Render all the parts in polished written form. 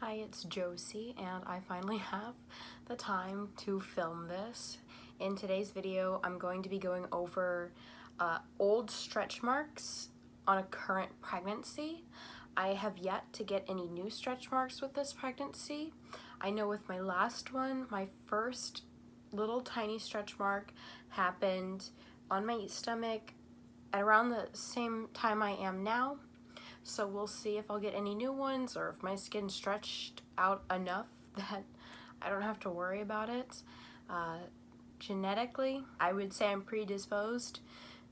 Hi, it's Josie, and I finally have the time to film this. In today's video, I'm going to be going over old stretch marks on a current pregnancy. I have yet to get any new stretch marks with this pregnancy. I know with my last one, my first little tiny stretch mark happened on my stomach at around the same time I am now. So we'll see if I'll get any new ones or if my skin's stretched out enough that I don't have to worry about it. Genetically, I would say I'm predisposed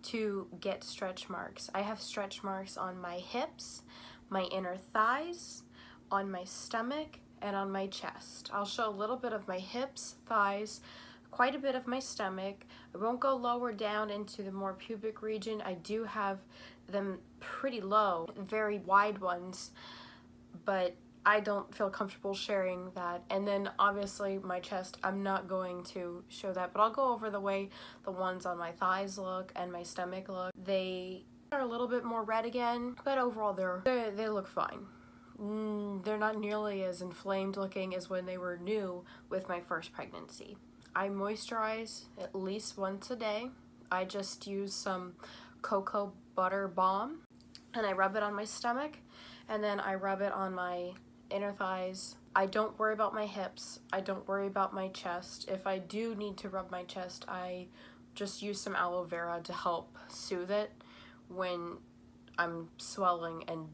to get stretch marks. I have stretch marks on my hips, my inner thighs, on my stomach, and on my chest. I'll show a little bit of my hips, thighs, quite a bit of my stomach. I won't go lower down into the more pubic region. I do have them pretty low, very wide ones, but I don't feel comfortable sharing that. And then obviously my chest, I'm not going to show that, but I'll go over the way the ones on my thighs look and my stomach look. They are a little bit more red again, but overall they look fine. They're not nearly as inflamed looking as when they were new with my first pregnancy. I moisturize at least once a day. I just use some cocoa butter balm and I rub it on my stomach, and then I rub it on my inner thighs. I don't worry about my hips. I don't worry about my chest. If I do need to rub my chest, I just use some aloe vera to help soothe it when I'm swelling and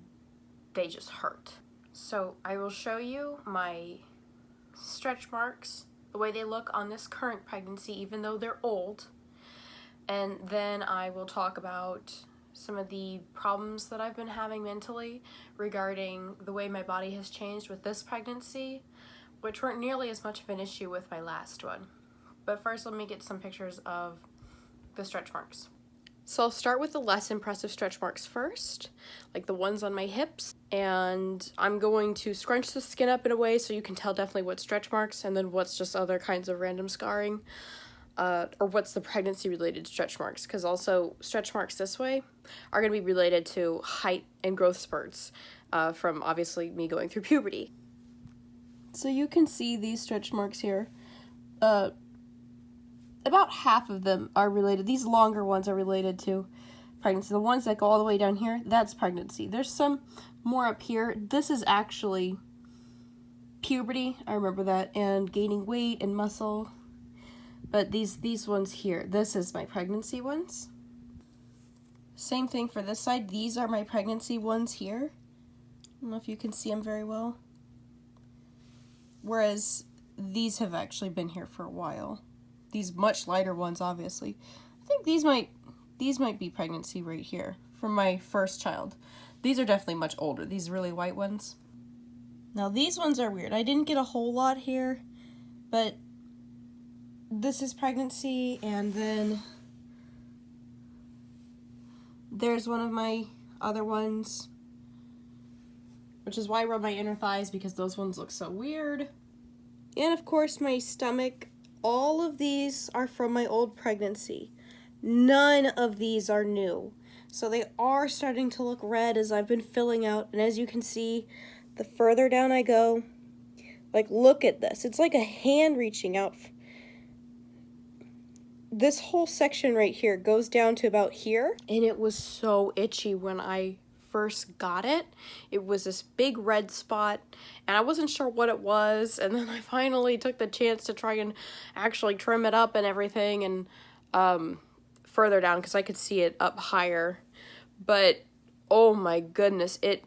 they just hurt. So I will show you my stretch marks, the way they look on this current pregnancy, even though they're old. And then I will talk about some of the problems that I've been having mentally regarding the way my body has changed with this pregnancy, which weren't nearly as much of an issue with my last one. But first, let me get some pictures of the stretch marks. So I'll start with the less impressive stretch marks first, like the ones on my hips. And I'm going to scrunch the skin up in a way so you can tell definitely what's stretch marks and then what's just other kinds of random scarring. Or what's the pregnancy-related stretch marks, because also stretch marks this way are going to be related to height and growth spurts from obviously me going through puberty. So you can see these stretch marks here. About half of them are related. These longer ones are related to pregnancy. The ones that go all the way down here, that's pregnancy. There's some more up here. This is actually puberty, I remember that, and gaining weight and muscle. But these ones here, this is my pregnancy ones. Same thing for this side. These are my pregnancy ones here. I don't know if you can see them very well. Whereas these have actually been here for a while. These much lighter ones, obviously. I think these might be pregnancy right here from my first child. These are definitely much older, these really white ones. Now these ones are weird. I didn't get a whole lot here, but this is pregnancy, and then there's one of my other ones, which is why I rub my inner thighs, because those ones look so weird. And of course my stomach. All of these are from my old pregnancy. None of these are new. So they are starting to look red as I've been filling out, and as you can see, the further down I go, like, look at this. It's like a hand reaching out. This whole section right here goes down to about here, and it was so itchy when I first got it. It was this big red spot, and I wasn't sure what it was, and then I finally took the chance to try and actually trim it up and everything, and further down because I could see it up higher. But oh my goodness, it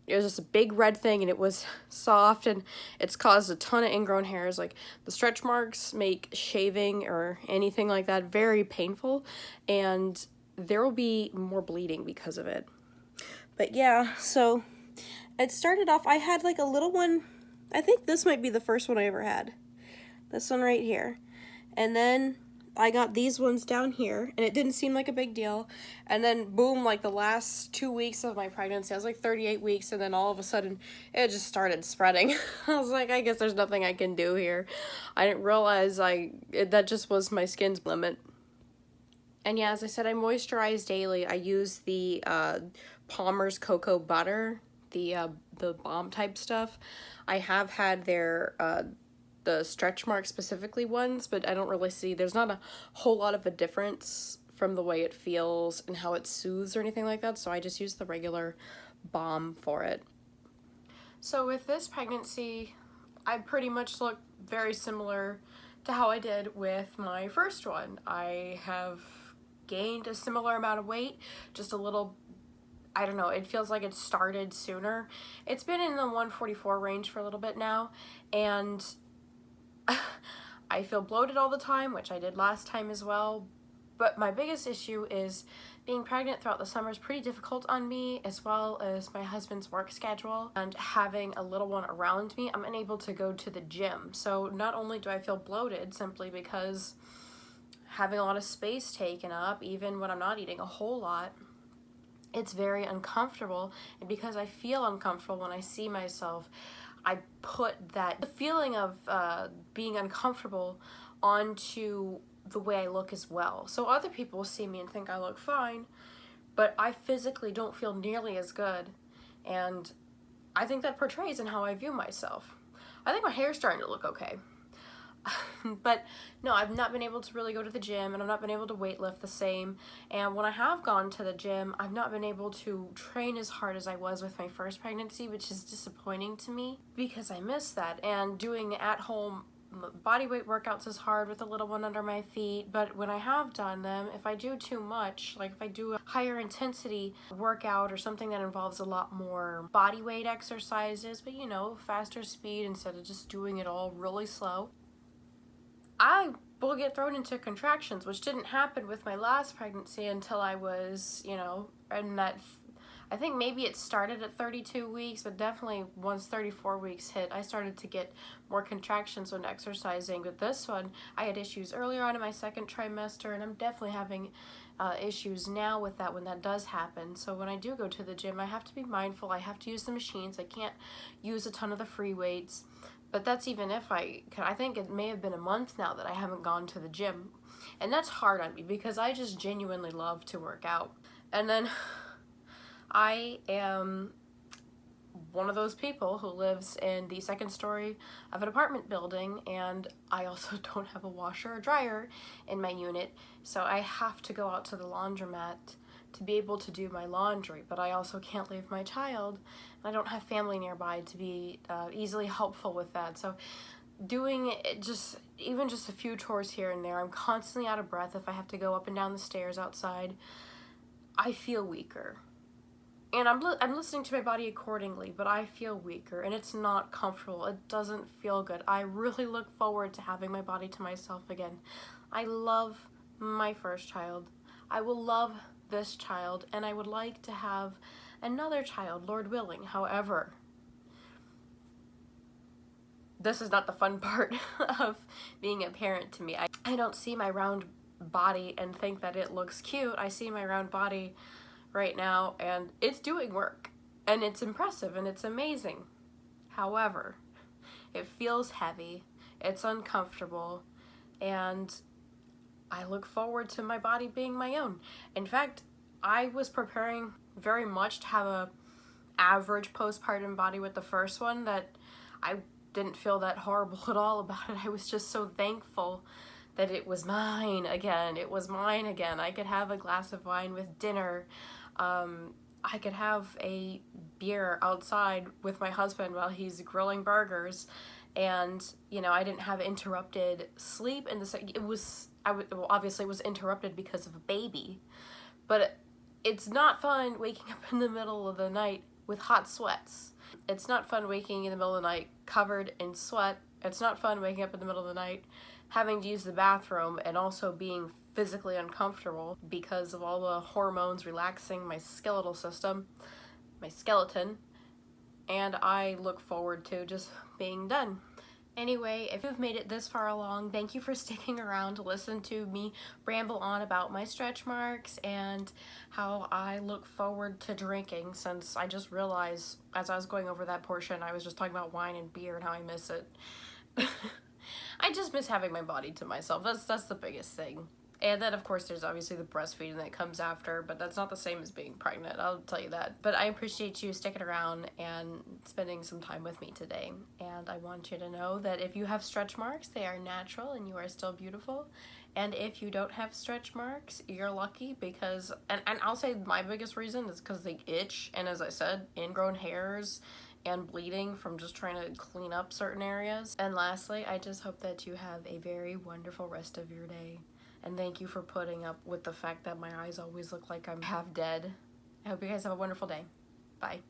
was just a big red thing, and it was soft, and it's caused a ton of ingrown hairs. Like, the stretch marks make shaving or anything like that very painful, and there will be more bleeding because of it. But yeah, so it started off, I had like a little one. I think this might be the first one I ever had. This one right here. And then I got these ones down here, and it didn't seem like a big deal. And then boom, like the last 2 weeks of my pregnancy, I was like 38 weeks, and then all of a sudden it just started spreading. I was like, I guess there's nothing I can do here. I didn't realize that just was my skin's limit. And yeah, as I said, I moisturize daily. I use the Palmer's cocoa butter the balm type stuff. I have had their the stretch mark specifically ones, but I don't really see, there's not a whole lot of a difference from the way it feels and how it soothes or anything like that, so I just use the regular balm for it. So with this pregnancy, I pretty much look very similar to how I did with my first one. I have gained a similar amount of weight, just a little, I don't know, it feels like it started sooner. It's been in the 144 range for a little bit now, and I feel bloated all the time, which I did last time as well. But my biggest issue is being pregnant throughout the summer is pretty difficult on me, as well as my husband's work schedule, and having a little one around me, I'm unable to go to the gym. So not only do I feel bloated simply because having a lot of space taken up, even when I'm not eating a whole lot, it's very uncomfortable. And because I feel uncomfortable when I see myself, I put the feeling of being uncomfortable onto the way I look as well. So other people see me and think I look fine, but I physically don't feel nearly as good. And I think that portrays in how I view myself. I think my hair's starting to look okay. But no, I've not been able to really go to the gym, and I've not been able to weight lift the same. And when I have gone to the gym, I've not been able to train as hard as I was with my first pregnancy, which is disappointing to me because I miss that. And doing at-home body weight workouts is hard with a little one under my feet, but when I have done them, if I do too much, like if I do a higher intensity workout or something that involves a lot more body weight exercises, but you know, faster speed instead of just doing it all really slow, I will get thrown into contractions, which didn't happen with my last pregnancy until I was, you know, in that, I think maybe it started at 32 weeks, but definitely once 34 weeks hit, I started to get more contractions when exercising. With this one, I had issues earlier on in my second trimester, and I'm definitely having issues now with that when that does happen. So when I do go to the gym, I have to be mindful. I have to use the machines. I can't use a ton of the free weights. But that's even if I think it may have been a month now that I haven't gone to the gym. And that's hard on me because I just genuinely love to work out. And then I am one of those people who lives in the second story of an apartment building, and I also don't have a washer or dryer in my unit, so I have to go out to the laundromat to be able to do my laundry, but I also can't leave my child, and I don't have family nearby to be easily helpful with that. So doing it even just a few chores here and there, I'm constantly out of breath if I have to go up and down the stairs outside. I feel weaker. And I'm listening to my body accordingly, but I feel weaker, and it's not comfortable. It doesn't feel good. I really look forward to having my body to myself again. I love my first child. I will love this child, and I would like to have another child, Lord willing. However, this is not the fun part of being a parent to me. I don't see my round body and think that it looks cute. I see my round body right now, and it's doing work, and it's impressive, and it's amazing. However, it feels heavy, it's uncomfortable, and I look forward to my body being my own. In fact, I was preparing very much to have a average postpartum body with the first one, that I didn't feel that horrible at all about it. I was just so thankful that it was mine again. It was mine again. I could have a glass of wine with dinner. I could have a beer outside with my husband while he's grilling burgers, and you know, I didn't have interrupted sleep. And well, obviously it was interrupted because of a baby, but it's not fun waking up in the middle of the night with hot sweats. It's not fun waking in the middle of the night covered in sweat. It's not fun waking up in the middle of the night having to use the bathroom and also being physically uncomfortable because of all the hormones relaxing my skeletal system, my skeleton, and I look forward to just being done. Anyway, if you've made it this far along, thank you for sticking around to listen to me ramble on about my stretch marks and how I look forward to drinking, since I just realized as I was going over that portion, I was just talking about wine and beer and how I miss it. I just miss having my body to myself. That's the biggest thing. And then, of course, there's obviously the breastfeeding that comes after, but that's not the same as being pregnant, I'll tell you that. But I appreciate you sticking around and spending some time with me today. And I want you to know that if you have stretch marks, they are natural and you are still beautiful. And if you don't have stretch marks, you're lucky because, and I'll say my biggest reason is because they itch. And as I said, ingrown hairs and bleeding from just trying to clean up certain areas. And lastly, I just hope that you have a very wonderful rest of your day. And thank you for putting up with the fact that my eyes always look like I'm half dead. I hope you guys have a wonderful day. Bye.